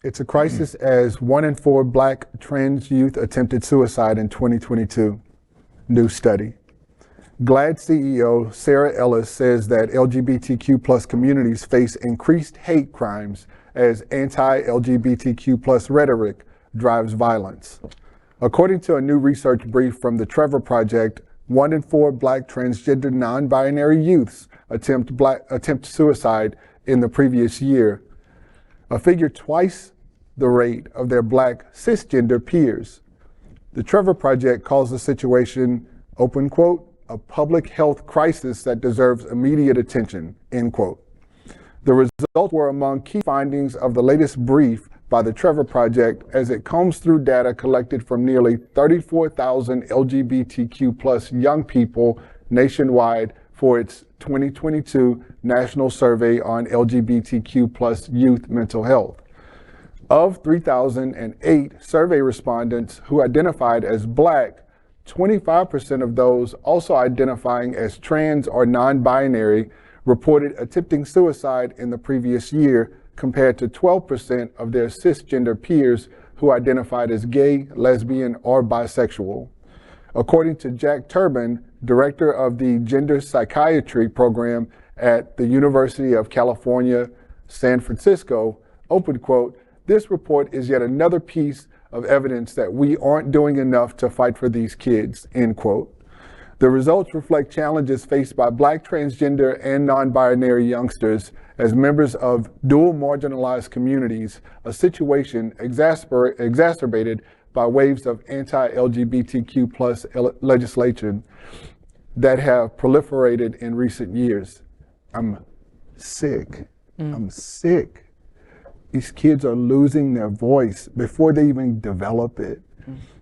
It's a crisis as 1 in 4 Black trans youth attempted suicide in 2022. New study. GLAAD CEO Sarah Ellis says that LGBTQ plus communities face increased hate crimes as anti-LGBTQ plus rhetoric drives violence. According to a new research brief from the Trevor Project, 1 in 4 Black transgender non-binary youths attempt suicide in the previous year, a figure twice the rate of their Black cisgender peers. The Trevor Project calls the situation, open quote, a public health crisis that deserves immediate attention, end quote. The results were among key findings of the latest brief by the Trevor Project as it combs through data collected from nearly 34,000 LGBTQ plus young people nationwide for its 2022 National Survey on LGBTQ plus Youth Mental Health. Of 3,008 survey respondents who identified as Black, 25% of those also identifying as trans or non-binary reported attempting suicide in the previous year, compared to 12% of their cisgender peers who identified as gay, lesbian, or bisexual. According to Jack Turbin, director of the Gender Psychiatry program at the University of California, San Francisco, open quote, this report is yet another piece of evidence that we aren't doing enough to fight for these kids, end quote. The results reflect challenges faced by Black transgender and non-binary youngsters as members of dual marginalized communities, a situation exacerbated by waves of anti-LGBTQ plus legislation that have proliferated in recent years. I'm sick. I'm sick. These kids are losing their voice before they even develop it.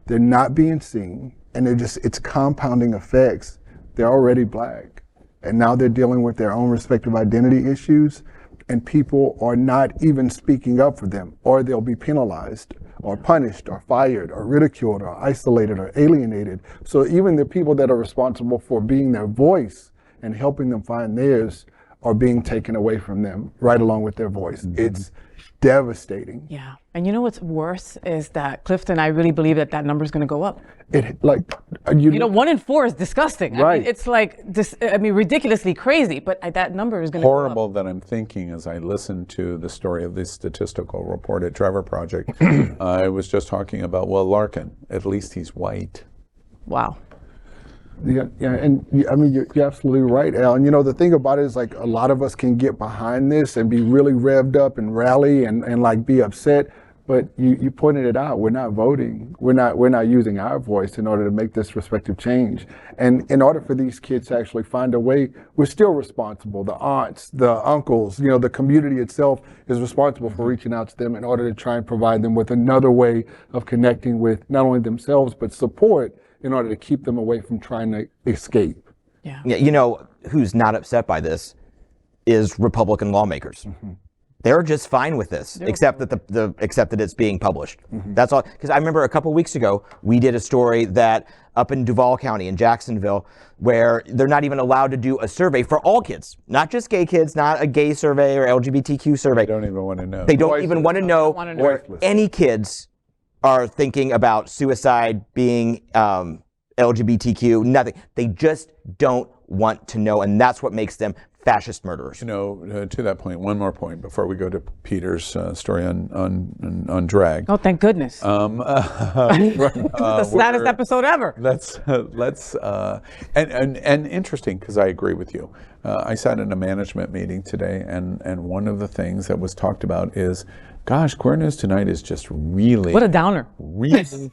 They're not being seen, and it's compounding effects. They're already Black, and now they're dealing with their own respective identity issues, and people are not even speaking up for them, or they'll be penalized, or punished, or fired, or ridiculed, or isolated, or alienated. So even the people that are responsible for being their voice and helping them find theirs are being taken away from them, right along with their voice. It's devastating. Yeah, and you know what's worse is that, Clifton, I really believe that number is going to go up. It like you know, 1 in 4 is disgusting. Right. I mean, it's like this. I mean, ridiculously crazy. But that number is going to horrible that I'm thinking as I listen to the story of this statistical report at Trevor Project. I was just talking about Larkin. At least he's white. Wow. Yeah, and I mean, you're absolutely right, Al. And you know, the thing about it is, like, a lot of us can get behind this and be really revved up and rally and like be upset. But you pointed it out. We're not voting. We're not using our voice in order to make this respective change. And in order for these kids to actually find a way, we're still responsible. The aunts, the uncles, you know, the community itself is responsible for reaching out to them in order to try and provide them with another way of connecting with not only themselves but support, in order to keep them away from trying to escape. Yeah. You know, who's not upset by this is Republican lawmakers. They're just fine with this, except that except that it's being published. That's all. Because I remember a couple weeks ago, we did a story that up in Duval County in Jacksonville, where they're not even allowed to do a survey for all kids, not just gay kids, not a gay survey or LGBTQ survey. They don't even want to know. They don't even want to know or any kids are thinking about suicide, being LGBTQ, nothing. They just don't want to know, and that's what makes them fascist murderers. You know, to that point, one more point before we go to Peter's story on drag. Oh, thank goodness. The saddest episode ever. And interesting, because I agree with you. I sat in a management meeting today, and one of the things that was talked about is, gosh, Queer News Tonight is just really... What a downer. Really...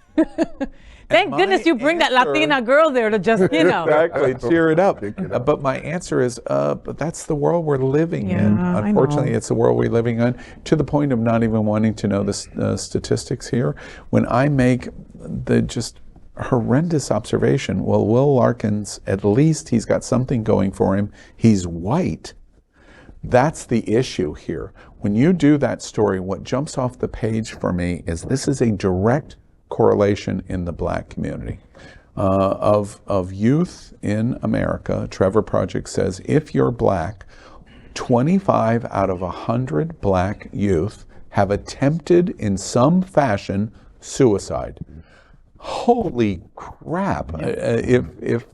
Thank goodness you bring that Latina girl there to just, you know. Exactly, cheer it up. But my answer is, but that's the world we're living in. Unfortunately, it's the world we're living in, to the point of not even wanting to know the statistics here. When I make the just horrendous observation, well, Will Larkins, at least he's got something going for him. He's white. That's the issue here. When you do that story, what jumps off the page for me is this is a direct correlation in the Black community of youth in America. Trevor Project says if you're Black, 25 out of 100 Black youth have attempted in some fashion suicide. Holy crap! If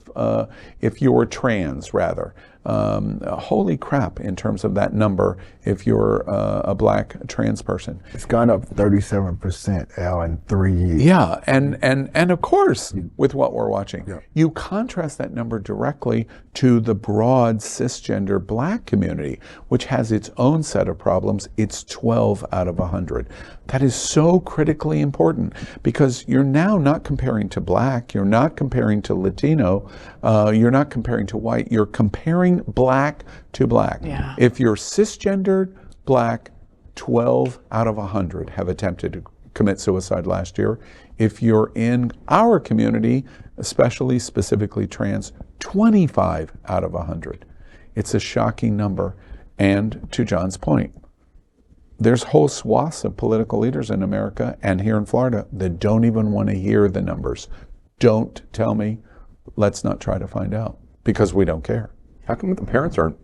you're trans, rather, holy crap! In terms of that number, if you're a black trans person, it's gone up 37%, Al, in 3 years. Yeah, and of course, with what we're watching, you contrast that number directly to the broad cisgender black community, which has its own set of problems. It's 12 out of 100. That is so critically important because you're now not comparing to black, you're not comparing to Latino, you're not comparing to white, you're comparing black to black. Yeah. If you're cisgendered black, 12 out of 100 have attempted to commit suicide last year. If you're in our community, especially specifically trans, 25 out of 100. It's a shocking number. And to John's point, there's whole swaths of political leaders in America and here in Florida that don't even want to hear the numbers. Don't tell me. Let's not try to find out because we don't care. How come the parents aren't?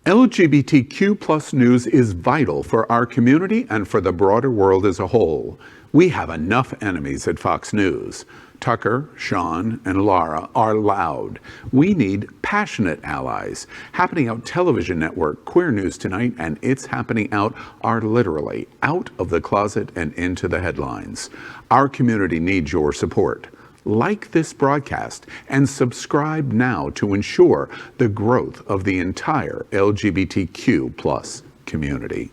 LGBTQ plus news is vital for our community and for the broader world as a whole. We have enough enemies at Fox News. Tucker, Sean, and Laura are loud. We need passionate allies. Happening Out Television Network, Queer News Tonight, and It's Happening Out are literally out of the closet and into the headlines. Our community needs your support. Like this broadcast and subscribe now to ensure the growth of the entire LGBTQ plus community.